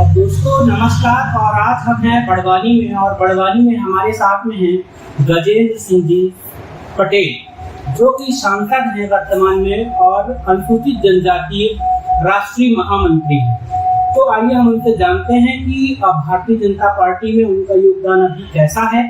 दोस्तों नमस्कार। और आज हम हैं बड़वानी में, और बड़वानी में हमारे साथ में हैं गजेंद्र सिंह जी पटेल, जो कि सांसद हैं वर्तमान में और अनुसूचित जनजाति राष्ट्रीय महामंत्री हैं। तो आइए हम उनसे जानते हैं कि भारतीय जनता पार्टी में उनका योगदान अभी कैसा है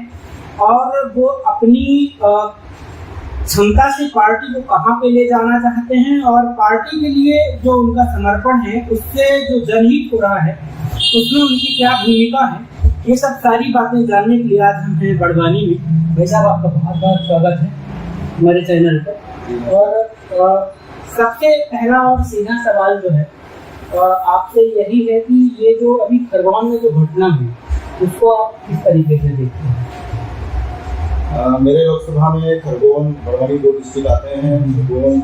और वो अपनी क्षमता से पार्टी को कहां पे ले जाना चाहते हैं, और पार्टी के लिए जो उनका समर्पण है उससे जो जनहित हो रहा है उसमें उनकी क्या भूमिका है। ये सब सारी बातें जानने के लिए आज हम हैं बड़वानी में। भाई साहब, आपका बहुत बहुत स्वागत है हमारे चैनल पर। और सबसे पहला और सीधा सवाल जो है आपसे यही है कि ये जो अभी खरगोन में जो घटना हुई उसको आप किस तरीके से देखते हैं? मेरे लोकसभा में खरगोन बड़वानी दो डिस्ट्रिक्ट आते हैं। खरगोन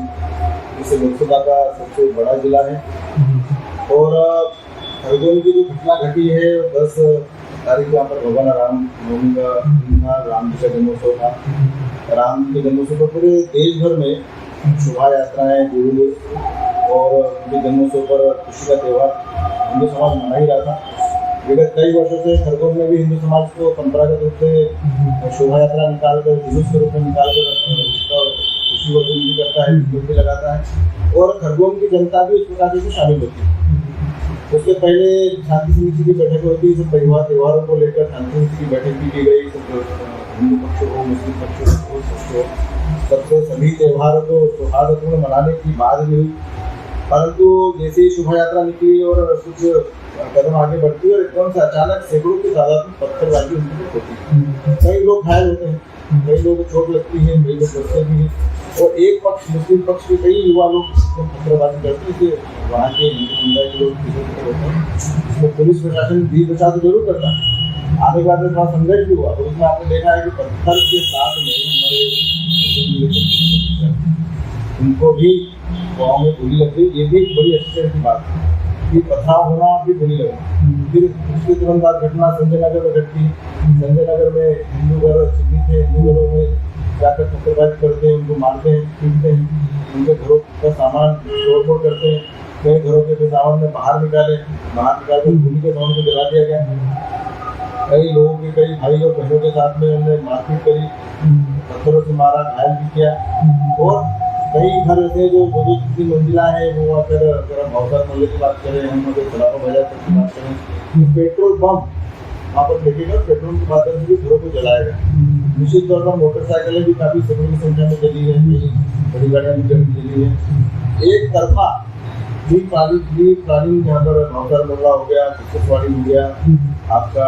इस लोकसभा का सबसे बड़ा जिला है और खरगोन की जो घटना घटी है 10 तारीख को यहाँ पर भगवान राम नवमी का दिन था, राम जी का जन्मोत्सव था। राम जी के जन्मोत्सव पर पूरे देश भर में शोभा यात्राएं, जुलूस और उनके जन्मोत्सव पर खुशी का त्यौहार हिंदू समाज मना ही रहा था। विगत कई वर्षों से खरगोन में भी हिंदू समाज को परंपरागत रूप से शोभा यात्रा निकालकर, जुलूस के रूप में निकालकर उसका खुशी वर्धन भी करता है, भी लगाता है और खरगोन की जनता भी उस प्रकार से शामिल होती है। उसके पहले शांति समिति की बैठक होती है, सब त्योहारों को लेकर शांति समिति की बैठक भी की गई। हिंदू पक्ष हो, मुस्लिम पक्ष हो, सबसे सभी त्योहारों को सौहार्दपूर्ण मनाने की बात भी हुई। परंतु जैसे ही शोभा यात्रा निकली और कुछ कदम आगे बढ़ती है और एकदम से अचानक सैकड़ों की तादाद में पत्थरबाजी होती है। कई लोग घायल होते हैं, कई लोगों को चोट लगती है, कई लोग बचते भी हैं और एक पक्ष मुस्लिम पक्ष के कई युवा लोग पत्थरबाजी करते हैं। इससे वहाँ के हिंदू समुदाय के लोग होते हैं। इसमें पुलिस प्रशासन भी बचाव तो जरूर करता है। आने के बाद में थोड़ा संघर्ष भी हुआ तो उसमें आपने देखा है कि पत्थर के साथ में हमारे उनको भी गाँव में गोली लग गई। ये भी एक बड़ी अच्छी की बात है कि पथराव होना भी गोली लगा। फिर उसके तुरंत बाद घटना संजय नगर में घटती। संजय नगर में हिंदू घर चिन्हित है, हिंदू घरों में जाकर पत्थरबाजी करते हैं, उनको मारते हैं, पीटते हैं, उनके घरों का सामान तोड़फोड़ करते हैं। कई घरों के सामान में बाहर निकालकर भूमि के सामान को जला दिया गया। कई लोगों के, कई भाई और बहनों के साथ में उन्होंने मारपीट करी, पत्थरों से मारा, घायल भी किया। और कई घर ऐसे जो किसी मंजिला है वो अगर हम भावसार मोहल्ले की बात करें, हम अगर सलाखों बाजार की बात करें तो पेट्रोल पंप वहाँ पर फेंकेगा, पेट्रोल के माध्यम से भी घरों को जलाएगा। निश्चित तौर पर मोटरसाइकिलें भी काफ़ी सैकड़ों की संख्या में चली है, बड़ी गाड़ियाँ भी चली है। एक तरफा भी प्लानिंग यहाँ पर भावसार मोहल्ला हो गया, किसवाड़ी हो गया, आपका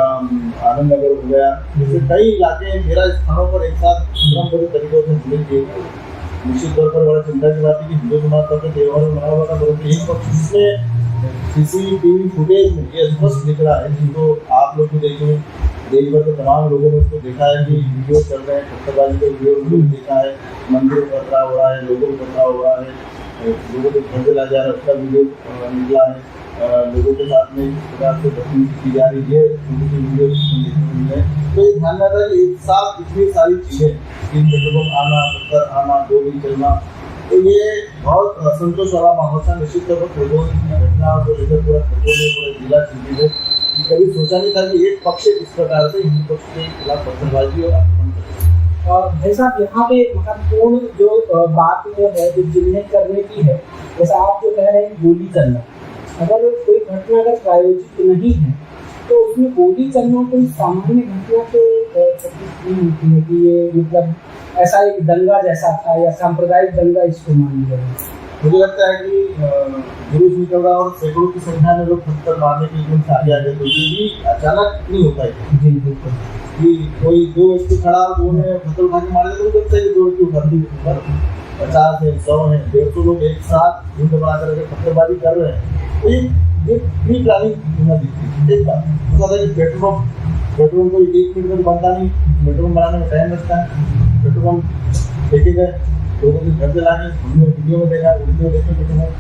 आनंद नगर हो गया, जैसे कई इलाके 13 स्थानों पर एक साथ बड़े तरीकों से हमले किए गए। निश्चित तौर पर बड़ा चिंता की बात है कि हिंदू समाज का त्योहार मना हुआ था, परंतु एक पक्ष जिसमें CCTV फुटेज में ये स्पष्ट दिख रहा है, जिनको आप लोग भी देखे, देश भर के तमाम लोगों ने उसको देखा है कि वीडियो चल रहे हैं, पत्थरबाजी का वीडियो देखा है, मंदिरों में पथराव हो रहा है, लोगों को पथराव हो रहा है, लोगों को घर जला जा रहा है, उसका वीडियो निकला है। लोगों के साथ में इस प्रकार से बदतमीजी की जा रही है, वीडियो तो ये ध्यान रखा है कि एक साथ इतनी सारी चीज़ें, पेट्रोल आना, पत्थर आना, गोली चलना, तो ये बहुत असंतोष वाला माहौल था। निश्चित तौर पर खरगोन घटना को लेकर पूरा खरगोन में पूरा जिला चिंतित है। कभी सोचा नहीं था कि एक पक्ष इस प्रकार से हिंदू पक्ष के खिलाफ पत्थरबाजी और आक्रमण करेगा। और भाई साहब, यहाँ पे महत्वपूर्ण जो बात है जो चिन्हित करने की है, जैसा आप जो कह रहे हैं गोली चलना, अगर कोई घटना अगर प्रायोजित नहीं है तो उसमें गोली चलना कोई सामान्य घटना तो नहीं होती है कि ये मतलब ऐसा एक दंगा जैसा था या सांप्रदायिक दंगा इसको मान लिया। मुझे लगता है कि जुलूस निकल रहा और सैकड़ों की संख्या में लोग पत्थर मारने के लिए आगे आ गए, तो ये भी अचानक नहीं होता है। जी बिल्कुल, कि कोई दो व्यक्ति खड़ा और दो ने पत्थर उठा के मारे तो लगता है कि दो व्यक्ति उठाती है, 50 है, 100 है, 150 लोग एक साथ झुंड बनाकर के पत्थरबाजी कर रहे हैं। तो ये प्री प्लानिंग होना दिखती है। एक बात पता है कि पेट्रोल को 1 मिनट में बनता नहीं, पेट्रोल बनाने में टाइम लगता है। पेट्रोल पंप देखे गए, लोगों के घर से लाके हमने वीडियो में देखा, वीडियो देखे पेट्रोल पंप,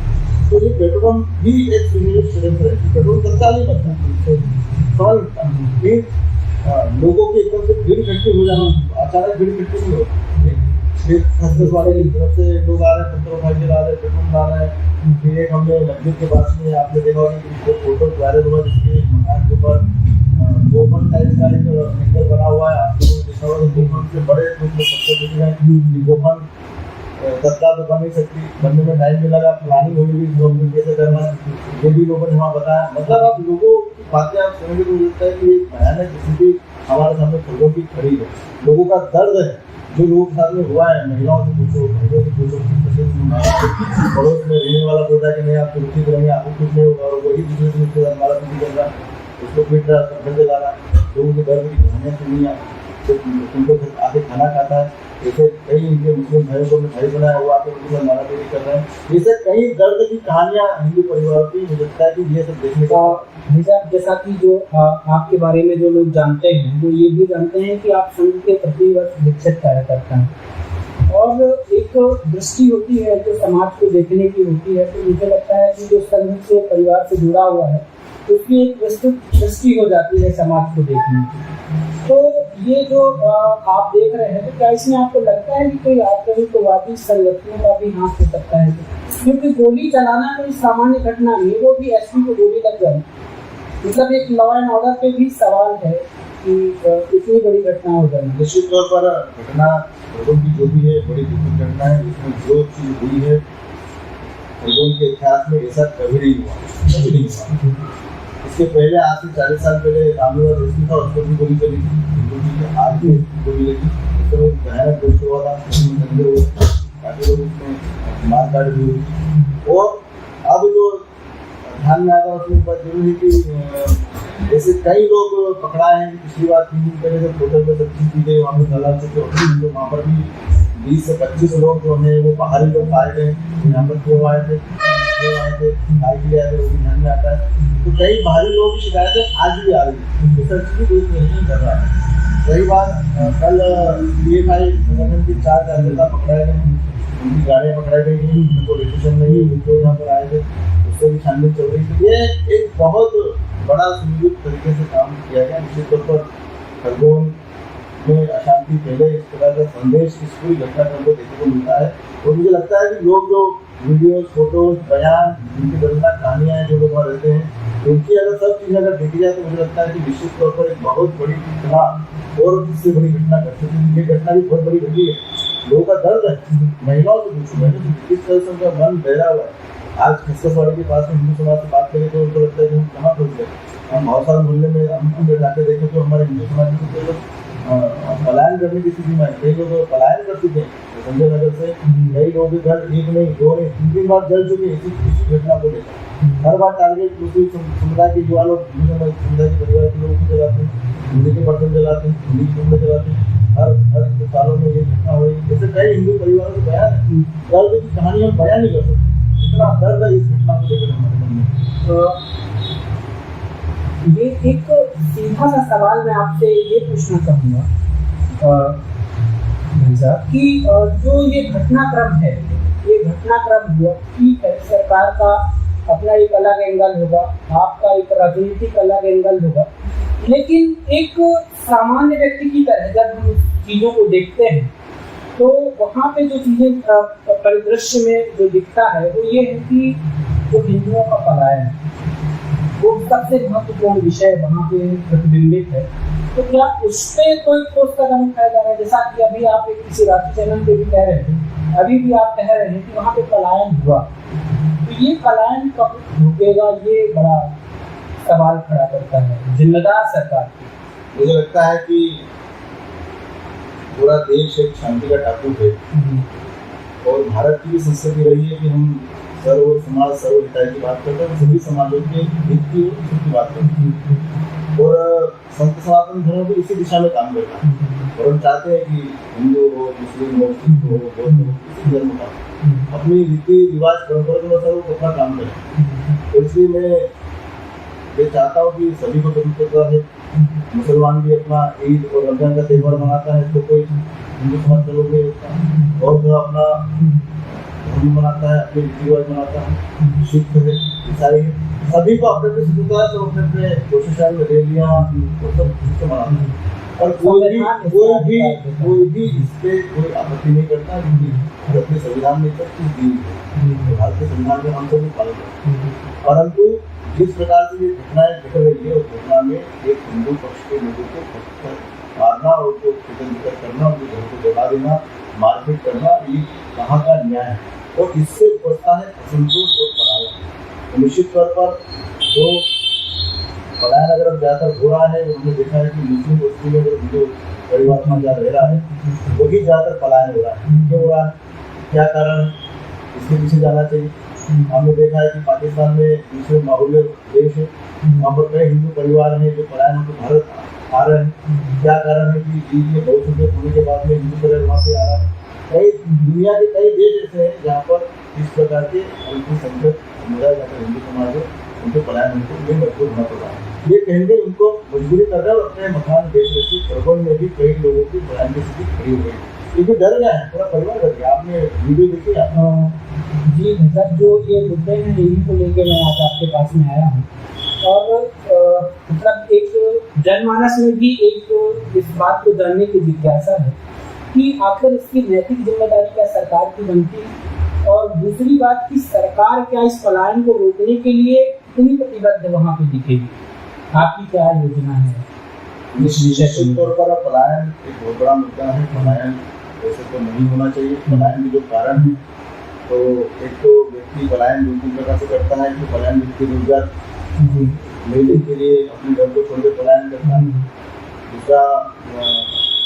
तो ये पेट्रोल पंप भी एक षड्यंत्र है। पेट्रोल तत्काल नहीं बनता, फिर लोगों की एकदम से भीड़ इकट्ठी हो जाना, अचानक भीड़ इकट्ठी नहीं होती। फिर 10 वाले की तरफ से लोग आ रहे हैं, पत्थर उठा के ला रहे हैं, पेट्रोल ला रहे हैं। फिर एक हमने मस्जिद के पास में आपने देखा होगा कि फोटो वायरल हुआ जिसके एक एंगल बना हुआ है, आप लोगों ने देखा होगा गोफन से बड़े रूप में सबसे देख रहे हैं। गोफन तत्काल तो बन नहीं सकती, बनने में टाइम भी लगा, प्लानिंग हुई भी गवर्नमेंट कैसे करना है ये भी लोगों ने वहाँ बताया। मतलब आप लोगों की बातें आप सुनेंगे तो मुझे लगता है कि एक भयानक स्थिति हमारे सामने खबरों की खड़ी है। लोगों का दर्द है जो लोगों के साथ में हुआ है, महिलाओं से पूछो, भाइयों से पूछो, पड़ोस में रहने वाला बोलता है कि नहीं आप सुरक्षित रहेंगे, आपको कुछ नहीं होगा, और वही दूसरे दिन उसके साथ मारा पीटी कर रहा है, उसको पीट रहा है, घर जला रहा है। लोगों के दर्द की कहानियाँ सुनी है, उनको आगे खाना खाता है, जैसे कई इनके मुस्लिम भाइयों को भाई बनाया हुआ आकर उनके साथ मारा पीटी कर रहे हैं। जैसे कई दर्द की कहानियाँ हिंदू परिवारों की, मुझे लगता है कि ये सब देखने का जैसा कि जो आपके बारे में जो लोग जानते हैं वो ये भी जानते हैं कि आप संघ के प्रतिवर्ष दीक्षित कार्यकर्ता हैं, और एक दृष्टि होती है जो समाज को देखने की होती है। तो मुझे लगता है कि जो संघ से परिवार से जुड़ा हुआ है उसकी एक विस्तृत दृष्टि हो जाती है समाज को देखने की। तो ये जो आप देख रहे हैं, तो क्या इसमें आपको लगता है कि कोई आतंकवादी संगठनों का भी हाथ हो सकता है? क्योंकि गोली चलाना कोई सामान्य घटना नहीं है, वो भी एसपी को गोली लग जाए, मतलब एक लॉ एंड ऑर्डर पे भी सवाल है कि इतनी बड़ी घटना हो जाए। निश्चित तौर पर घटना की जो भी है बड़ी दुखद घटना है। इसमें जो चीज हुई है के इतिहास में ऐसा कभी नहीं हुआ। इसके पहले आज से 40 साल पहले रामलीला रेस्क्यू था, उसको भी गोली चली थी, आज भी गोली लगी, उसको भयानक दोष हुआ था, काफी लोग उसमें मार काट भी हुई। और अब जो ध्यान में आता है उसमें बात जरूर है कि ऐसे कई लोग पकड़ाए हैं। पिछली बार 3 दिन पहले जब होटल में सब चीज की गई वहाँ पर तालाब से, तो वहाँ पर भी 20 से 25 लोग जो है वो बाहरी लोग पाए गए, यहाँ पर क्यों आए थे, खाई के लिए आए थे, वो भी ध्यान में आता है। तो कई बाहरी लोगों की शिकायतें आज भी आ रही है, तो सर्च भी कोई नहीं कर रहा है। रही बात कल PFI संगठन के 4 कार्यकर्ता पकड़ाए गए, उनकी गाड़ियाँ पकड़ाई गई थी, उनको स्टेशन में ही जो यहाँ पर आए थे उससे भी छानबीन चल रही थी। ये एक बहुत बड़ा सुनियोजित तरीके से काम किया गया। निश्चित तौर पर खरगोन में अशांति पहले इस तरह का संदेश इस पूरी घटनाक्रम को देखने को मिलता है। और मुझे लगता है कि लोग जो वीडियोस, फोटोज, बयान, जिनकी दर्दनाक कहानियाँ हैं, जो लोग वहाँ रहते हैं, उनकी अगर सब चीज़ें अगर देखी जाए तो मुझे लगता है कि निश्चित तौर पर एक बहुत बड़ी घटना और इससे बड़ी घटना घट सकती है। ये घटना भी बहुत बड़ी घटी है, लोगों का दर्द है। महिलाओं से पूछूँ मैंने किस तरह से उनका मन बहरा हुआ है। आज खसखसवाड़ी के पास में हिंदू समाज से बात करें तो उनको लगता है कि हम कहाँ पहुँच गए। हम बहुत सारे मोहल्ले में हम जाके देखें तो हमारे हिंदू समाज के लोग पलायन करने की स्थिति में, कई लोग पलायन कर चुके हैं संजय नगर से। कई लोगों के घर 1 नहीं 2 नहीं 3 बार जल चुके हैं इसी घटना को लेकर। हर बार टारगेट मुस्लिम समुदाय के युवा लोग, समुदाय के परिवार के लोगों को जलाते हैं, हिंदी के बर्तन जलाते हैं, हिंदी के कपड़े जलाते हैं। हर सालों में ये घटना हुई। जैसे कई हिंदू परिवारों को बयान है, दर्द की कहानी हम बयान नहीं कर सकते, इतना दर्द है इस घटना को लेकर हमारे मन में। ये एक सीधा सा सवाल मैं आपसे ये पूछना चाहूँगा भाई साहब कि जो ये घटनाक्रम है, ये घटनाक्रम हुआ, ठीक है, सरकार का अपना एक अलग एंगल होगा, आपका एक राजनीतिक अलग एंगल होगा, लेकिन एक सामान्य व्यक्ति की तरह जब हम चीज़ों को देखते हैं तो वहाँ पे जो चीज़ें परिदृश्य में जो दिखता है वो ये है कि जो हिंदुओं का पलायन है वो सबसे महत्वपूर्ण विषय वहाँ पे प्रतिबिंबित है। तो क्या उस पर कोई ठोस कदम उठाया जा रहा है? जैसा कि अभी आप एक किसी राष्ट्रीय चैनल पे भी कह रहे थे, अभी भी आप कह रहे हैं कि वहाँ पे पलायन हुआ, तो ये पलायन कब रुकेगा, ये बड़ा सवाल खड़ा करता है जिम्मेदार सरकार। मुझे लगता है कि पूरा देश एक शांति का टापू है और भारत की भी संस्कृति रही है कि हम सर्व समाज सर्व हिताय की बात करते हैं, सभी समाजों के हित की बात करते हैं। और संत सनातन धर्म भी इसी दिशा में काम करता है और हम चाहते हैं कि हिंदू हो, मुस्लिम हो, सिख हो, बौद्ध हो, किसी धर्म का अपनी रीति रिवाज परंपरा के अनुसार वो अपना काम करें। तो इसलिए मैं ये चाहता हूँ कि सभी को स्वतंत्रता है। मुसलमान भी अपना ईद और रमजान का त्यौहार मनाता है, तो कोई हिंदू समाज के लोग नहीं, और जो अपना धर्म मनाता है, अपने रीति रिवाज मनाता है, सिख है, ईसाई है, सभी को अपने अपने स्वतंत्रता है, तो अपने अपने कोशिशें रैलियाँ वो सब मनाते हैं। और कोई भी इस पर कोई आपत्ति नहीं करता, क्योंकि भारत के संविधान में सब चीज दी है, भारत के संविधान में हम सभी पालन करते हैं। परंतु जिस प्रकार से ये घटनाएं घट रही है, उस घटना में एक हिंदू पक्ष के लोगों को पत्थर मारना और उनको फिकर करना, उनके घर को जला देना, मारपीट करना, ये कहाँ का न्याय है। और इससे उपजता है असंतोष और पलायन। तो निश्चित तौर पर जो पलायन अगर अब ज़्यादातर हो रहा है, उन्होंने देखा है कि मुस्लिम बस्ती में अगर जो परिवार में जहाँ रह रहा है वही ज़्यादातर पलायन हो रहा है। क्यों हो रहा है, क्या कारण है, इसके पीछे जाना चाहिए। हमने देखा है कि पाकिस्तान में दूसरे माहौलिया देश है, वहाँ पर कई हिंदू परिवार हैं जो पलायन होकर भारत आ रहे हैं। क्या कारण है कि ईद में बहुत संख्या होने के बाद में हिंदू परिवार वहाँ से आ रहा है। कई दुनिया के कई देश ऐसे हैं जहाँ पर इस प्रकार के अल्पसंख्यक समुदाय या फिर हिंदू समाज है, उनके पलायन उनको मजबूर होना पड़ रहा है। ये कहेंगे उनको मजबूरी कर रहे हैं और अपने मकान देश जैसी खरगोन में भी कई लोगों की पलायन की स्थिति खड़ी हो गई, क्योंकि डर गया है, पूरा परिवार डर गया। आपने वीडियो देखी है? जी सर, जो ये मुद्दे हैं इन्हीं को लेकर मैं आज आपके पास में आया हूँ। और मतलब एक जनमानस में भी एक इस बात को जानने की जिज्ञासा है कि आखिर इसकी नैतिक जिम्मेदारी क्या सरकार की बनती है, और दूसरी बात कि सरकार क्या इस पलायन को रोकने के लिए कितनी प्रतिबद्ध वहाँ पे दिखेगी, आपकी क्या योजना है इस विषय को? निश्चित तौर पर पलायन एक बहुत बड़ा मुद्दा है। पलायन वैसे तो नहीं होना चाहिए। पलायन के जो कारण है, तो एक तो व्यक्ति पलायन दो तीन प्रकार से करता है कि पलायन व्यक्ति रोजगार लेने के लिए अपने घर को छोड़कर पलायन करता है। दूसरा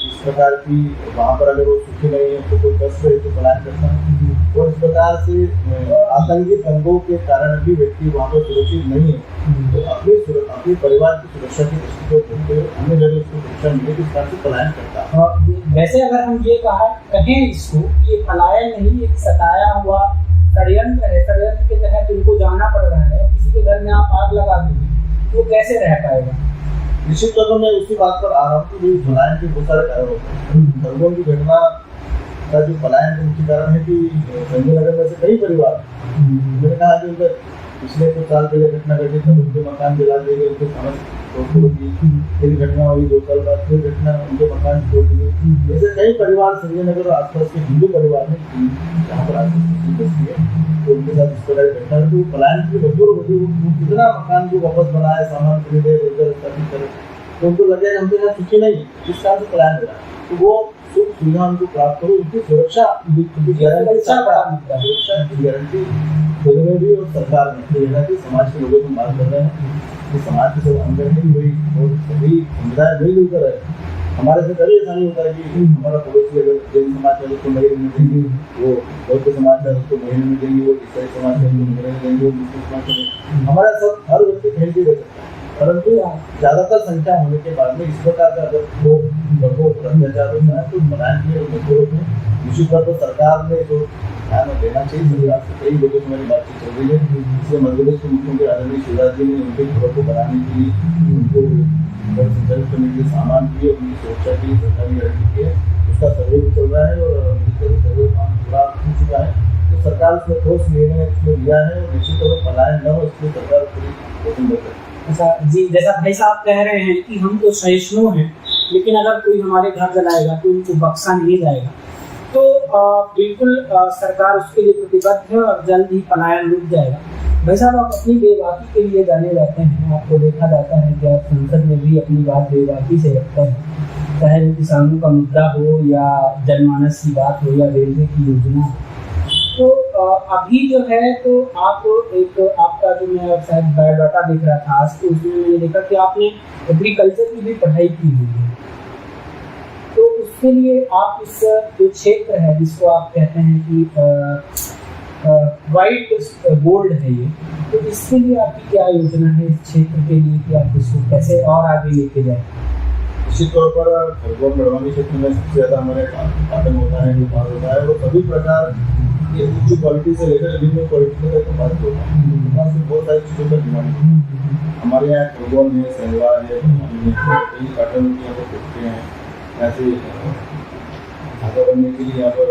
इस प्रकार की वहाँ पर अगर वो सुखी नहीं है तो कोई कष्ट है तो पलायन करता है। और इस प्रकार से आतंकी दंगों के कारण भी व्यक्ति वहाँ पर सुरक्षित नहीं है, तो अपने परिवार की सुरक्षा की दृष्टि को देखते हुए अन्य जगह उसको सुरक्षा मिले तो इस प्रकार से पलायन करता है। वैसे अगर हम ये कहें इसको, ये पलायन नहीं, एक सताया हुआ षड्यंत्र है। षड्यंत्र के तहत उनको जाना पड़ रहा है। किसी के घर में आप आग लगा दोगे वो कैसे रह पाएगा? निश्चित तौर पर मैं उसी बात पर आ रहा हूँ कि पलायन के बहुत सारे कारण होते हैं। खरगोन की घटना का जो पलायन का मुख्य कारण है कि संजय नगर में से कई परिवार, मैंने कहा कि उनका पिछले कुछ साल पहले घटना घटी तब उनके मकान जला दिए गए, उनके समझ होगी, फिर घटना हुई 2 साल बाद, फिर घटना उनके मकान तोड़ दिए। ऐसे कई परिवार संजय नगर और आसपास के हिंदू परिवार में जहाँ पर बस्ती है, तो उनके साथ इस प्रकार की घटना है। तो पलायन की मजबूर होती है, वो कितना मकान को वापस बनाए, सामान खरीदे, रोजगार स्थापित करे, तो उनको लगे हम तो यहाँ सुखी नहीं, इस कारण से पलायन हो रहा है। तो वो सुख सुविधा उनको प्राप्त हो, उनकी सुरक्षा की गारंटी खुद में भी और सरकार में कि समाज के लोगों को मांग कर रहे हैं कि समाज के सब अंदर ही वही और सभी समुदाय वही मिलकर है। हमारे से कभी ऐसा नहीं होता है कि हमारा पड़ोसी अगर जैन समाज है उसको महीने में देंगे, वो बौद्ध समाज है उसको महीने में देंगे, वो ईसाई समाज है उसको महीने में देंगे, वो मुस्लिम समाज है। हमारा सब हर व्यक्ति कहीं भी रह सकता है, परंतु ज़्यादातर संख्या होने के बाद में इस प्रकार का अगर लोगों पर अत्याचार होता है तो पलायन के और मजदूरों में निश्चित तौर पर सरकार ने जो ध्यान देना चाहिए। सरकार से कई लोगों से हमारी बातचीत चल रही है, इसलिए मध्य प्रदेश के मुख्यमंत्री आदरणीय शिवराज जी ने उनके घरों को बनाने के लिए, उनको घर संचालित करने के लिए सामान की और उनकी सुरक्षा के लिए सरकारी गारंटी की है। उसका सर्वे भी चल रहा है और सर्वे काम पूरा हो चुका है। तो सरकार उसमें ठोस निर्णय इसमें लिया है और निश्चित तौर पर पलायन न हो इसलिए सरकार पूरी वचनबद्ध है। अच्छा जी, जैसा भाई साहब कह रहे हैं कि हम तो सहिष्णु हैं, लेकिन अगर कोई हमारे घर जलाएगा तो उनको बख्शा नहीं जाएगा, तो बिल्कुल सरकार उसके लिए प्रतिबद्ध है और जल्द ही पलायन रुक जाएगा। भाई साहब, आप अपनी बेबाकी के लिए जाने जाते हैं, आपको देखा जाता है कि आप संसद में भी अपनी बात बेबाकी से रखते हैं, चाहे वो किसानों का मुद्दा हो या जनमानस की बात हो या रेलवे की योजना हो। तो अभी जो है तो आप एक आपका जो मैं शायद बायोडाटा देख रहा था आज, तो उसमें मैंने देखा कि आपने एग्रीकल्चर की भी पढ़ाई की हुई है। तो उसके लिए आप इस जो क्षेत्र है जिसको आप कहते हैं कि वाइट गोल्ड है ये, तो इसके लिए आपकी क्या योजना है इस क्षेत्र के लिए कि आप इसको कैसे और आगे लेके जाए? निश्चित तौर पर खरगोन बड़वानी क्षेत्र में सबसे ज़्यादा हमारे उत्पादन होता है, व्यापार होता है, और सभी प्रकार ये उच्च क्वालिटी से लेकर निम्न क्वालिटी तक उत्पादित होता है। बहुत सारी चीज़ों का डिमांड है हमारे यहाँ। खरगोन है, सहवा है, कई काटन की यहाँ पर फैक्ट्रियाँ हैं, ऐसे धागा बनने के लिए यहाँ पर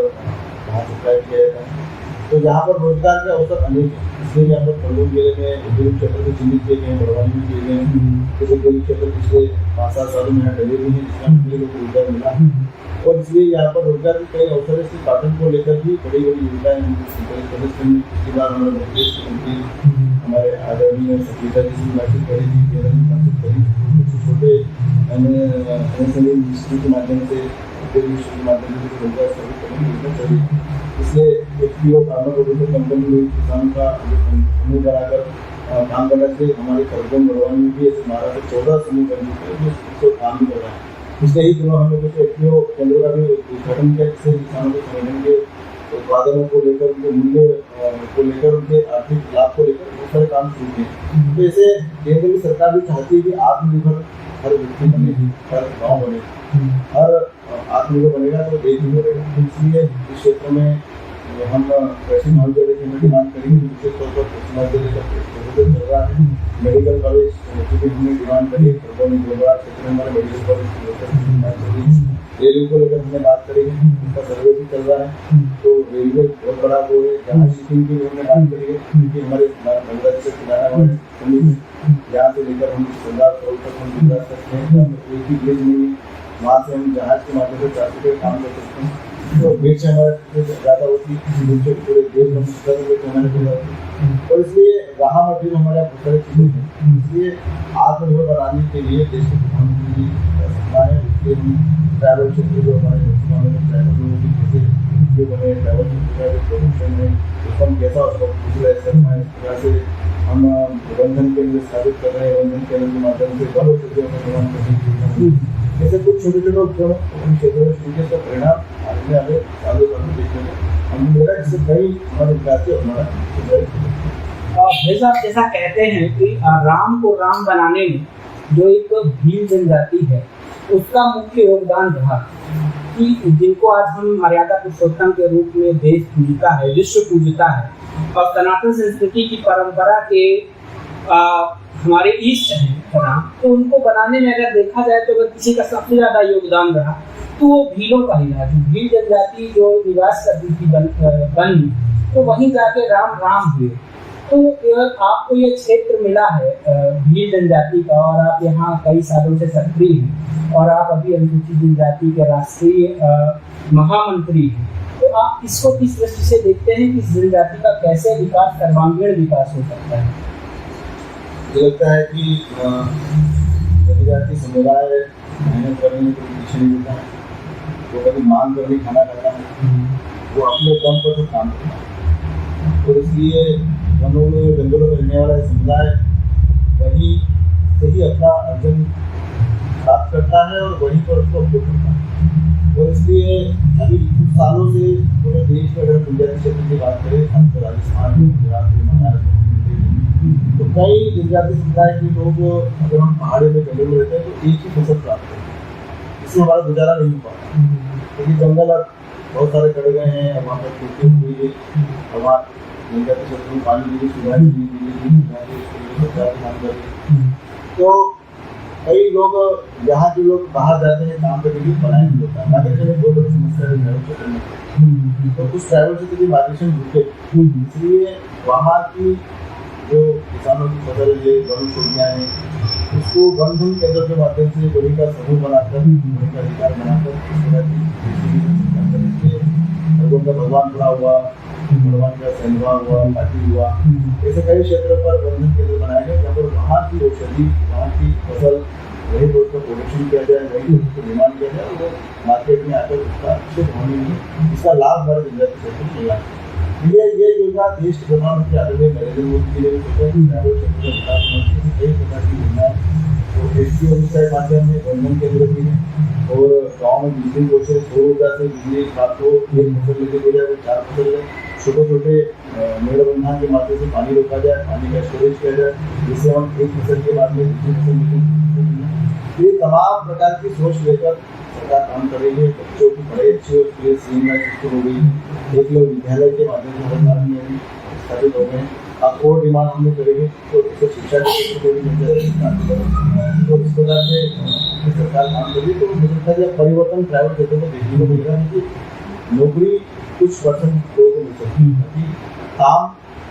बाहर सप्लाई किया जाता है। तो यहाँ पर रोजगार के अवसर अनेक हैं, इसलिए यहाँ पर खरगोन जिले में उद्योग क्षेत्र को चिन्हित किए गए हैं, बड़वानी में किए गए हैं। जैसे उद्योग क्षेत्र पिछले 5-7 सालों में यहाँ डले भी हैं, जिसमें कई लोग रोजगार मिला, और इसलिए यहाँ पर रोजगार के कई अवसर है। इसलिए कॉटन को लेकर भी बड़ी बड़ी योजनाएं पिछली बार हमारे मध्य प्रदेश के मंत्री हमारे आदरणीय सचिता जी से बातचीत करी थी, बातचीत करी, कुछ छोटे एमएसएमई मिनिस्ट्री के माध्यम से, उद्योग मिनिस्ट्री के माध्यम से रोजगार सृजित करने की योजना चली। इसलिए FPO फार्मर प्रोड्यूसर कंपनी में किसानों का समूह बनाकर काम करना चाहिए। हमारे खरगोन बड़वानी में भी ऐसे 12 से 14 समूह बन चुके हैं जो काम भी कर रहे हैं। पिछले ही दिनों हमने कुछ FPO केंद्रों का भी उद्घाटन किया, जिससे किसानों के संगठन के उत्पादनों को लेकर, उनके मूल्य को लेकर, उनके आर्थिक लाभ को लेकर बहुत सारे काम शुरू किए। तो ऐसे केंद्र की सरकार भी चाहती है कि आत्मनिर्भर हर व्यक्ति बने, हर गाँव बने, हर आत्मनिर्भर बनेगा तो देश भी बनेगा। इसलिए इस क्षेत्र में हम कृषि महाविद्यालय की डिमांड करेंगे। विशेष तौर पर कृषि महाविद्यालय का प्रोजेक्ट चल रहा है, मेडिकल कॉलेज की भी हमने डिमांड करी है। क्षेत्र में हमारे मेडिकल कॉलेज रेलवे को लेकर हमने बात करी है, उनका सर्वे भी चल रहा है। तो रेलवे बहुत बड़ा वो है, जहाँ शिपिंग की भी हमने बात करी है, क्योंकि हमारे बांग्लादेश से किनारा वाले यहाँ से लेकर हम 10 करोड़ तक हम गुजरात सकते हैं। एक ही ब्रिज नहीं है, वहाँ से हम जहाज के माध्यम से ट्रांसपोर्ट का काम कर सकते हैं। तो ब्रिज से हमारे ज़्यादा होती है, पूरे देश में हमारे होती। और इसलिए रहा मटेरियल हमारे बहुत सारी चीज़ें हैं। इसलिए आत्मनिर्भर बनाने के लिए देश के प्रधानमंत्री सपना है। इसलिए हम ट्रैवल क्षेत्र जो हमारे ट्रैवल लोगों की जैसे जो बने ट्रैवल क्षेत्र का जो प्रोडक्शन है उसको हम कैसा उसको यूटिलाइज करना है, इस तरह से हम प्रबंधन केंद्र स्थापित कर रहे हैं। प्रबंधन केंद्र के माध्यम से बहुत क्षेत्रों में निर्माण करने की जैसे कुछ छोटे छोटे उपक्रम उन क्षेत्रों में शुरू किए, तो परिणाम आगे सालों देखने में हम मेरा इससे कई हमारे विद्यार्थी हमारा भाई साहब जैसा कहते हैं कि राम को राम बनाने में जो एक भील जनजाति है उसका मुख्य योगदान रहा कि जिनको आज हम मर्यादा पुरुषोत्तम के रूप में देश पूजता है, विश्व पूजता है, और सनातन संस्कृति की परंपरा के हमारे ईस्ट हैं राम, तो उनको बनाने में अगर देखा जाए तो अगर किसी का सबसे ज़्यादा योगदान रहा तो वो भीलों का ही रहा। भील जनजाति जो निवास करती थी वन में, तो वहीं जाके राम हुए। तो आपको ये क्षेत्र मिला है भील जनजाति का, और आप यहाँ कई सालों से सक्रिय हैं, और आप अभी अनुसूचित जनजाति के राष्ट्रीय महामंत्री हैं। तो आप इसको किस दृष्टि से देखते हैं कि इस जनजाति का कैसे विकास, सर्वांगीण विकास हो सकता है? मुझे लगता है कि जनजाति समुदाय मेहनत करने में कोई पीछे नहीं होता है। वो कभी मांग कर नहीं खाना खाता है, वो अपने दम पर तो काम करता है। और इसलिए वनों में, जंगलों में रहने वाला समुदाय वहीं से ही अपना अर्जन प्राप्त करता है और वहीं पर उसको उपयोग करता है। और इसलिए अभी कुछ सालों से पूरे देश में अगर जनजाति क्षेत्र की बात करें, खासकर राजस्थान, गुजरात, महाराष्ट्र, तो कई जनजाति समुदाय के लोग अगर हम पहाड़ी में जंगल में रहते हैं तो एक ही फसल प्राप्त करते हैं, इसमें हमारा गुजारा नहीं हो पाता, क्योंकि जंगल अब बहुत सारे कट गए हैं। वहाँ पर खेती हुई है, वहाँ जनजाति क्षेत्र में पानी की सुविधा तो कई लोग यहाँ के लोग बाहर जाते हैं काम करने के लिए, पढ़ाई नहीं होता है। आगे चले बहुत बड़ी समस्या है ट्रैवल क्षेत्र में, तो कुछ ट्रैवल क्षेत्र की माइग्रेशन रुके, इसलिए वहाँ की जो किसानों की फसल है, वन छोड़ियाँ हैं, उसको बंधन केंद्र के माध्यम से वही का समूह बनाकर, वही का अधिकार बनाकर इस तरह की का भगवान खड़ा हुआ, भगवान का सैनवा हुआ, पाटी हुआ, ऐसे कई क्षेत्रों पर बंधन केंद्र बनाए गए जहाँ पर वहाँ की औषधि, वहाँ की फसल, वही पर उसका प्रोडक्शन किया जाए, वही उसको निर्माण किया जाए, वो मार्केट में आकर उसका अच्छे होने में इसका लाभ हमारे जनजाति क्षेत्र में मिला। ये योजना देश के प्रधानमंत्री आदरणीय नरेंद्र मोदी जी ने भी सोचा कि ट्रैवल क्षेत्र में विकास होना चाहिए। कई प्रकार की योजनाएं तो FPO के माध्यम में बंधन केंद्र भी है, और गाँव में बिजली पहुँचे, सौर ऊर्जा से बिजली प्राप्त हो, एक फसल लेके हो जाए, वो 4 फसल है, छोटे छोटे मेड़बंधन के माध्यम से पानी रोका जाए, पानी का स्टोरेज किया जाए, जिससे हम एक फसल के बाद में दूसरी फसल लेकर, ये तमाम प्रकार की सोच लेकर सरकार काम कर रही है। बच्चों की पढ़ाई अच्छी हो, उसके लिए CM हो गई, एक लोग विद्यालय के माध्यम से सरकार में अभी स्थापित हो गए। अब और डिमांड हमने करेंगे तो इससे शिक्षा के क्षेत्र को भी मिल जाएगी। तो इस प्रकार से सरकार काम कर रही है। तो मुझे लगता है परिवर्तन ट्रैवल क्षेत्र में देखने को मिल रहा है कि नौकरी कुछ परसेंट लोगों को मिल सकती है, काम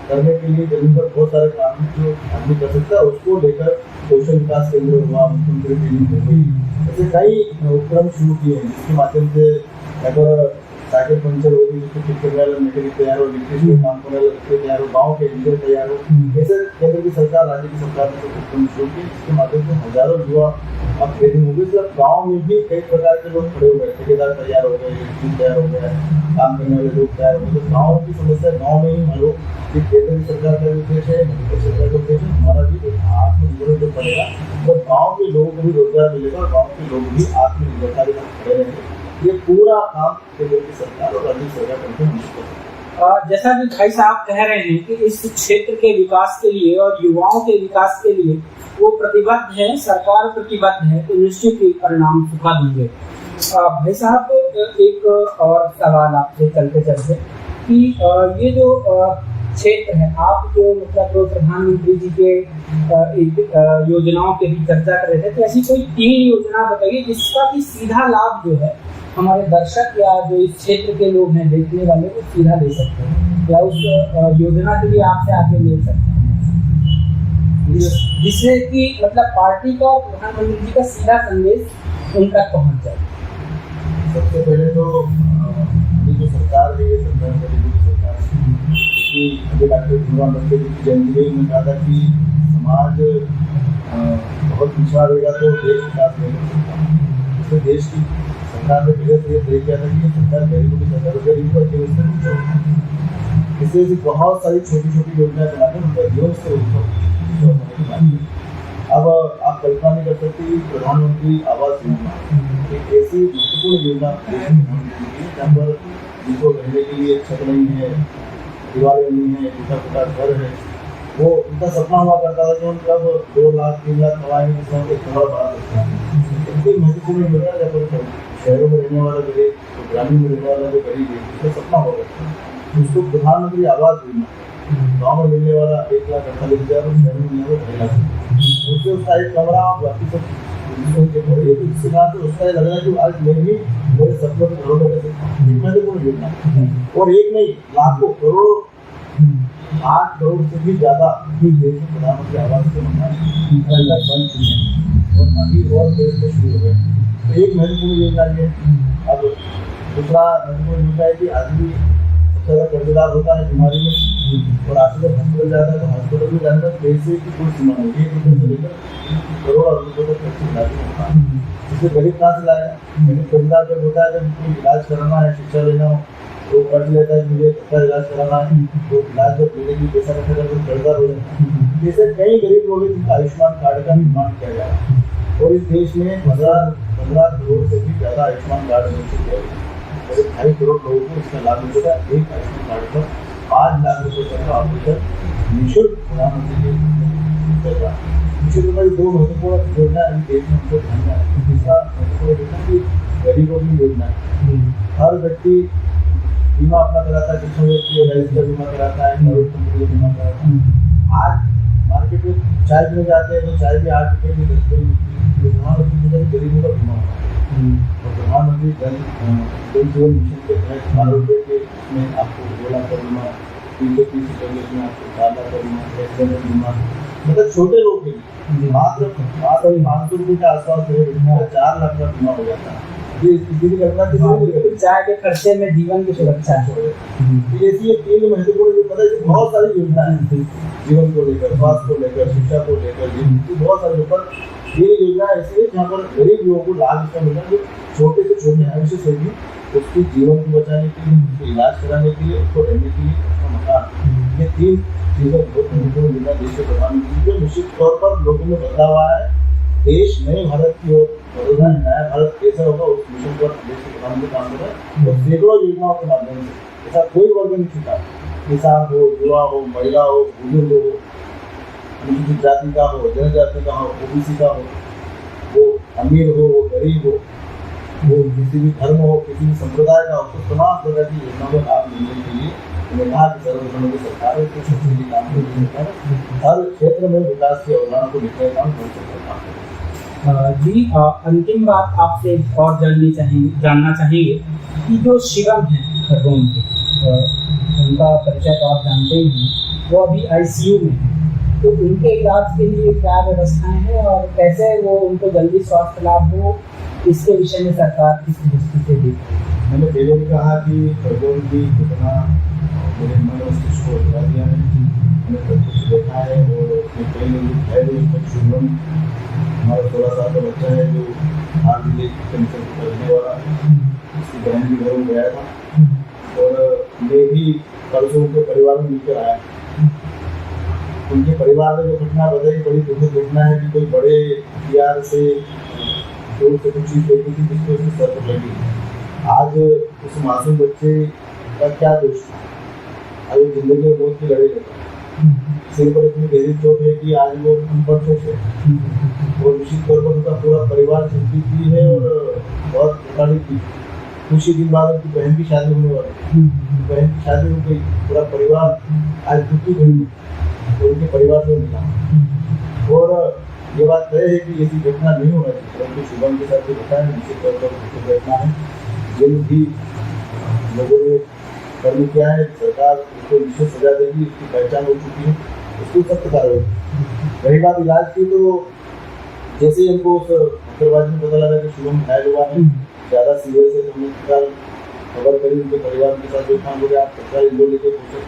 करने के लिए जमीन पर बहुत सारे काम जो आदमी कर सकता है, उसको लेकर कौशल विकास केंद्र हुआ, मुख्यमंत्री ट्रेनिंग हो गई, ऐसे कई उपक्रम शुरू किए हैं जिसके माध्यम से अगर साइकिल पंचर हो गई, उसको ठीक करने वाला मैकेनिक तैयार हो, इलेक्ट्रिशियन काम करने वाला व्यक्ति तैयार हो, गाँव के इंजीनियर तैयार हो। ऐसे केंद्र की सरकार, राज्य की सरकार ने शुरू की, जिसके माध्यम से हजारों युवा अब ट्रेनिंग हो गई। मतलब गाँव में भी कई प्रकार के लोग खड़े हो गए, ठेकेदार तैयार हो गए, इलेक्ट्रिशियन तैयार हो गया, काम करने वाले लोग तैयार हो गए। तो गाँव की समस्या गाँव में ही हल हो, कि केंद्र की सरकार का उद्देश्य है, मध्य प्रदेश सरकार का उद्देश्य है, हमारा भी आत्मनिर्भर जो बनेगा, तो गाँव के लोगों को भी रोजगार मिलेगा और गाँव के लोग भी आत्मनिर्भरता के साथ खड़े रहेंगे। ये पूरा काम केंद्र की सरकार और राज्य सरकार करके निश्चित है। जैसा कि भाई साहब कह रहे हैं कि इस क्षेत्र के विकास के लिए और युवाओं के विकास के लिए वो प्रतिबद्ध है, सरकार प्रतिबद्ध है, तो निश्चित ही परिणाम सुखद होंगे। भाई साहब एक और सवाल आपसे चलते चलते कि ये जो क्षेत्र है, आप जो मतलब प्रधानमंत्री जी के योजनाओं की भी चर्चा कर रहे थे, तो ऐसी कोई 3 योजना बताइए जिसका कि सीधा लाभ जो है हमारे दर्शक या जो इस क्षेत्र के लोग हैं, देखने वाले, वो सीधा ले सकते हैं या उस योजना के लिए आपसे आगे ले सकते हैं, जिससे कि मतलब पार्टी का और प्रधानमंत्री जी का सीधा संदेश उन तक पहुँच जाए। सबसे पहले तो अभी जो सरकार है, ये सरकार सरकार कि अभी डॉक्टर भीमराव अम्बेडकर जी की जयंती में उन्होंने कहा था कि समाज बहुत पिछड़ा रहेगा तो देश विकास नहीं कर सकता। इसमें देश की सरकार ने पहले से ये तय किया था कि सरकार गरीबों की सरकार, गरीबों का जीवन स्तर ऊंचा होगा। इससे ऐसी बहुत सारी छोटी छोटी योजनाएं बनाकर उनका जीवन स्तर ऊंचा होने की बात है। अब आप कल्पना नहीं कर सकती, प्रधानमंत्री आवास योजना एक ऐसी महत्वपूर्ण योजना देश में जहाँ पर जिनको रहने के लिए छत नहीं है, दीवारें नहीं है, टूटा फूटा घर है, वो उनका सपना हुआ करता था कि हम कब 2 लाख 3 लाख कमाएंगे, जिसमें एक कमरा बना सकते हैं। इतनी महत्वपूर्ण योजना जब शहरों में रहने वाला गरीब, तो ग्रामीण में रहने वाला जो गरीब है, उसका सपना हुआ करता है। उसको प्रधानमंत्री आवास योजना, गाँव में मिलने वाला 1,48,000 और शहर में मिलने वाला 2.5 लाख, उससे उसका एक कमरा बाकी सब उसका लग रहा है कि आज मैं भी मेरे सपनों के घरों में रह सकता हूँ। महत्वपूर्ण योजना और एक नहीं, लाखों करोड़ों, 8 करोड़ से भी ज्यादा देश में प्रधानमंत्री आवास के मकान बन चुके हैं और अभी और देश में शुरू हो गए। तो एक महत्वपूर्ण योजना ये। अब दूसरा महत्वपूर्ण योजना है कि आदमी सबसे ज्यादा कर्जदार होता है बीमारी में, और आदमी जब हॉस्पिटल जाता है तो हॉस्पिटल में जाने का पैसे की कोई सीमा नहीं है, 1 रुपये से लेकर करोड़ और रुपये तक खर्च इलाज में होता है। इससे गरीब कहाँ से लाएगा? लेकिन कर्जदार जब होता है, जब कोई इलाज कराना है, शिक्षा लेना हो, तो कर्ज लेता है कि मुझे अच्छा इलाज कराना है, तो इलाज जब लेने की पैसा इकट्ठा करके कर्जदार हो जाता है। जैसे कई गरीब लोग हैं जिनका आयुष्मान कार्ड का निर्माण किया गया है और इस देश में 15 करोड़ से भी ज्यादा आयुष्मान कार्ड मिल चुके हैं। 2.5 करोड़ लोगों को इसका लाभ मिल चुका है। एक आयुष्मान कार्ड पर 5 लाख रुपये तक का ऑपरेशन निःशुल्क प्रधानमंत्री जी कर रहा है। निश्चित रूप से 2 महत्वपूर्ण योजना अभी देश में हमको ध्यान में है। तीसरा महत्वपूर्ण योजना की गरीबों की योजना है। हर व्यक्ति बीमा अपना कराता है, किसी व्यक्ति हेल्थ का बीमा कराता है, कंपनी का बीमा कराता है। आज मार्केट में चाय पीने जाते हैं तो चाय भी 8 रुपये की 10 रुपये मिलती है। प्रधानमंत्री गरीबों का बीमा होता है और प्रधानमंत्री जन जीवन मिशन के तहत 12 रुपये के में आपको 2 लाख का बीमा, 330 रुपये में आपको 4 लाख का बीमा, एक्सीडेंट बीमा, मतलब छोटे लोग के लिए मात्र 500 रुपये के आसपास 4 लाख का बीमा हो जाता है। ये इसकी कल्पना किसी चाय के खर्चे में जीवन की सुरक्षा है। ऐसी 3 महत्वपूर्ण मतलब बहुत सारी योजनाएं हैं जीवन को लेकर, स्वास्थ्य को लेकर, शिक्षा को लेकर, बहुत सारे ऊपर ये योजना ऐसी है जहाँ पर गरीब लोगों को लाभ इसका मिलता है, जो छोटे से छोटे अंश से भी उसके जीवन को बचाने के लिए, उसको इलाज कराने के लिए, उसको रहने के लिए उसका मकान, ये 3 चीजें बहुत महत्वपूर्ण योजना देश के प्रधानमंत्री जो निश्चित तौर पर लोगों में बदलाव आया है। देश नए भारत की ओर बढ़ रहा है। नया भारत कैसा होगा उस मिशन पर देश के प्रधानमंत्री काम कर रहे हैं और सैकड़ों योजनाओं के माध्यम से ऐसा कोई वर्ग नहीं छूटा, किसान हो, युवा हो, महिला हो, बुजुर्ग हो, अनुसूचित जाति का हो, जनजाति का हो, ओबीसी का हो, वो अमीर हो, वो गरीब हो, वो किसी भी धर्म हो, किसी भी संप्रदाय का हो, तो तमाम प्रकार की योजनाओं का लाभ मिलने के लिए उन्होंने कहा कि सर्वधर्म की सरकार है, कुछ सब्सिडी काम करती है, हर क्षेत्र में विकास के अवधान को लेकर काम कर सकता है। जी अंतिम बात आपसे और जानना चाहेंगे कि जो शिवम है खरगोन के, उनका परिचय तो आप जानते ही हैं, वो अभी आईसीयू में है, तो उनके इलाज के लिए क्या व्यवस्थाएं हैं और कैसे वो उनको जल्दी स्वास्थ्य लाभ हो, इसके विषय में सरकार किस दृष्टि से देख रही है? मैंने पहले भी कहा कि खरगोन की घटना मेरे मन मस्तिष्क को हिला दिया है। मैंने सब कुछ देखा है और उसमें कई लोग है जो उसमें शुभम हमारा 16 साल का बच्चा है जो हाल जिले कैंसर को करने वाला है, उसकी बहन भी घर में गया था और मैं भी परसों उनके परिवार में मिलकर आया। उनके परिवार में जो घटना बताई बड़ी दुखद घटना है कि कोई बड़े हथियार से जोर से कुछ चीज़ देखी थी जिसको उसके सर पर लगी। आज उस मासूम बच्चे का क्या दोष था? आज वो जिंदगी में मौत की लड़ाई लगा, सिर पर इतनी गहरी चोट है कि आज वो अनपढ़ है और निश्चित तौर पर उनका पूरा परिवार चिंतित भी है और बहुत प्रताड़ित भी। कुछ ही दिन बाद उनकी बहन की शादी होने वाली है, बहन की शादी हो गई, पूरा परिवार आज दुखी हुई और उनके परिवार से मिला। और ये बात तय है कि ऐसी घटना नहीं होना चाहिए, परंतु शुभम के साथ जो घटना है निश्चित तौर पर घटना है। जल्द ही लोगों ने कर्म किया है, सरकार उसको निश्चित सजा देगी, उसकी पहचान हो चुकी है, उसको सख्त कार्रवाई। रही बात इलाज की, तो जैसे ही हमको उस पत्थरबाजी में पता लगा कि शुभम घायल हुआ है, ज़्यादा सीरियस है, तो हमने तत्काल खबर करी उनके परिवार के साथ। जो काम हो गया आप तत्काल इंदौर लेके पहुँचे।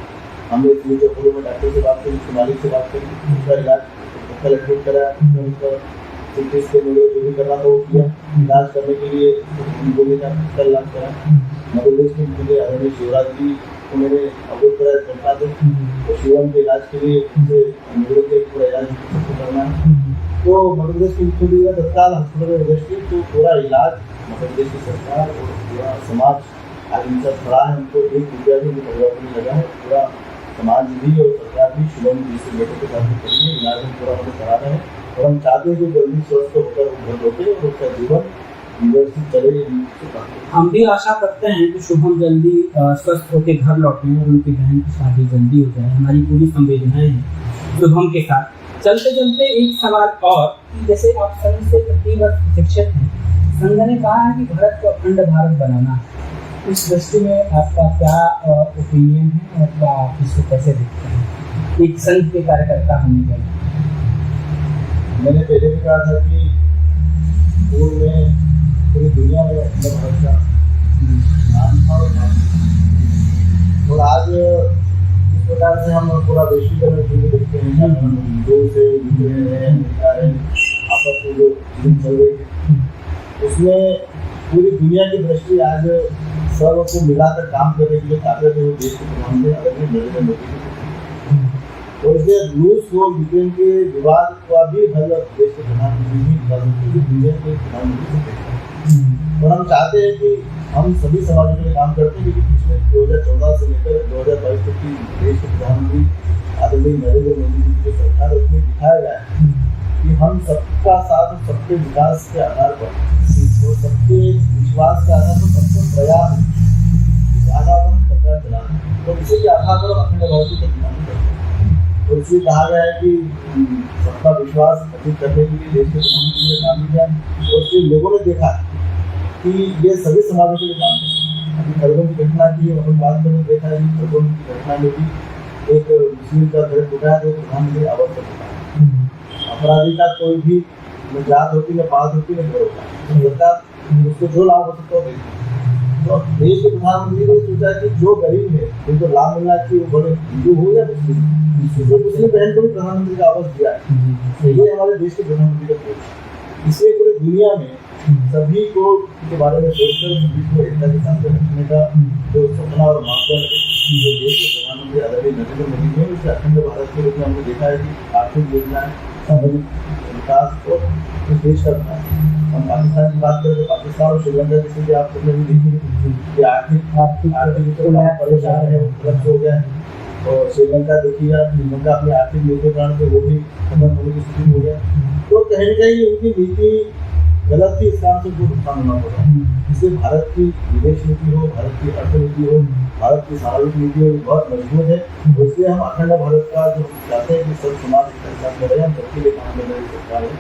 हमने फ्यूचर अपोलो में डॉक्टर से बात करी, उसके मालिक से बात करी, उसका इलाज तत्काल एडमिट कराया, उसका सिटी स्कैन वगैरह जो भी करना था वो किया। इलाज करने के लिए बोले का तत्काल इलाज कराया। मध्य प्रदेश के मुझे आदरणीय शिवराज जी को मैंने अवगत कराया घटना से, तो शिवम के इलाज के लिए उनसे अनुरोध किया पूरा इलाज करना है। तो मध्य प्रदेश के मुख्यमंत्री ने तत्काल हॉस्पिटल में इन्वेस्ट की, तो पूरा इलाज मध्य प्रदेश की सरकार और पूरा समाज आज इनका खड़ा है। उनको 1 रुपया भी परिवार को नहीं लगा है। पूरा समाज भी और सरकार भी शुभम जी से बेटे के साथ करेंगे, इलाज में पूरा मदद करा रहे हैं और हम चाहते हैं कि जल्दी स्वस्थ होकर घर लौटे और उसका जीवन व्यवस्थित चले। हम भी आशा करते हैं कि शुभम जल्दी स्वस्थ होकर घर लौटें और उनकी बहन की शादी जल्दी हो जाए। हमारी पूरी संवेदनाएं हैं शुभम के साथ। चलते चलते एक सवाल और, जैसे आप संघ से प्रतिवर्ष शिक्षित हैं, संघ ने कहा है कि भारत को अखंड भारत बनाना है। इस दृष्टि में आपका क्या ओपिनियन है और क्या आप इसको कैसे देखते हैं एक संघ के कार्यकर्ता होने के? मैंने पहले भी कहा था कि पूर्व में पूरी दुनिया में अखंड भारत का नाम था और आज इस प्रकार से हम पूरा वैश्वीकरण जो देखते हैं, हिंदू से यूक्रेन है, अमेरिका है, आपस में जो चल रही है, उसमें पूरी दुनिया की दृष्टि आज सर्व को मिलाकर काम करने के लिए ताकत है वो देश के प्रधानमंत्री आदरणीय नरेंद्र मोदी की। और इसलिए रूस और यूक्रेन के विवाद का भी हल देश के प्रधानमंत्री दुनिया के प्रधानमंत्री से देखते हैं। और हम चाहते हैं कि हम सभी समाजों के लिए काम करते हैं, क्योंकि पिछले 2014 से लेकर 2022 तक की देश के प्रधानमंत्री आदरणीय नरेंद्र मोदी जी की सरकार, उसमें दिखाया गया है कि हम सबका साथ सबके विकास के आधार पर और सबके विश्वास के आधार पर सबका प्रयास इस आधार पर हम सरकार चला रहे हैं। तो इसी के आधार पर अखंड भारत की प्रतिमान करते हैं। और इसलिए कहा गया है कि सबका विश्वास अर्जित करने के लिए देश के प्रधानमंत्री ने काम किया और इसलिए लोगों ने देखा कि ये सभी समाजों के लिए काम है। अभी खरगोन की घटना की अपन बात करें, देखा है कि खरगोन की घटना में भी एक मुस्लिम का घर टूटा है तो प्रधानमंत्री आवाज कर टूटा है। अपराधी का कोई भी न जात होती, न पात होती, न घर होता है, सरकार उसको जो लाभ हो सकता है तो देश के प्रधानमंत्री ने सोचा कि जो गरीब है जिनको लाभ मिलना चाहिए, वो बड़े हिंदू हो या मुस्लिम बहन को भी प्रधानमंत्री का आवाज दिया है। ये हमारे देश के प्रधानमंत्री का सोच है। इसलिए पूरी दुनिया में सभी को के बारे में सोचकर सभी को एकता के साथ रखने का जो सपना और मापदंड है जो देश के प्रधानमंत्री आदरणीय नरेंद्र मोदी ने, उससे अखंड भारत के रूप में हमने देखा है कि आर्थिक योजनाएं, सामाजिक विकास और इस देश का विकास। हम पाकिस्तान की बात करें तो पाकिस्तान और श्रीलंका की स्थिति आप सबने भी देखी कि आर्थिक परेशान है, वो खत्म हो गया है। और श्रीलंका देखिएगा, श्रीलंका अपनी आर्थिक नीति कारण से वो भी खत्म होने की स्थिति हो गया। तो कहीं न कहीं उनकी नीति गलत थी, इस कारण से उनको नुकसान होना पड़ा। इसलिए भारत की विदेश नीति हो, भारत की अर्थनीति हो, भारत की सामाजिक नीति हो, बहुत मजबूत है। इसलिए हम अखंड भारत का जो चाहते हैं कि सब समाज एक साथ में रहे, हम सबके लिए काम करने की सरकार है।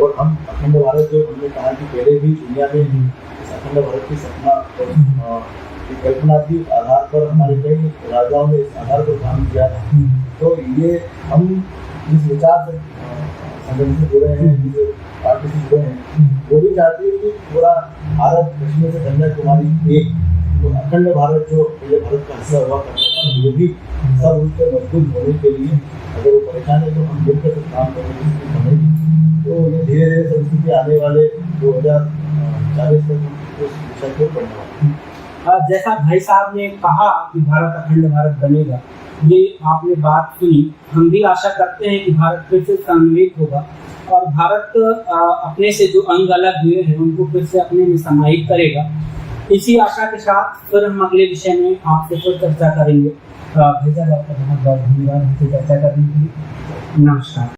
और हम अखंड भारत जो हमने कहा कि पहले भी दुनिया में इस अखंड भारत की सपना और कल्पना की आधार पर हमारे कई राजाओं ने इस आधार पर काम किया था। तो ये हम जिस विचार से संगठन से जुड़े हैं, जिस पार्टी से जुड़े हैं, वो भी चाहती है कि पूरा भारत कश्मीर से कन्याकुमारी एक तो अखंड भारत जो पहले भारत का हिस्सा हुआ करता था, ये भी सब उससे मजबूत होने के लिए अगर वो परेशान है तो हम मिलकर सब काम करने की स्थिति बनेगी। तो ये धीरे धीरे सब स्थिति आने वाले 2040 तक उस दिशा को बढ़ने वाली। जैसा भाई साहब ने कहा कि भारत अखंड भारत बनेगा, ये आपने बात सुनी, हम भी आशा करते हैं कि भारत फिर से समन्वित होगा और भारत अपने से जो अंग अलग हुए हैं उनको फिर से अपने में समाहित करेगा। इसी आशा के साथ फिर हम अगले विषय में आपसे फिर चर्चा करेंगे। भाई साहब आपका बहुत बहुत धन्यवाद हमसे चर्चा करने के लिए। नमस्कार।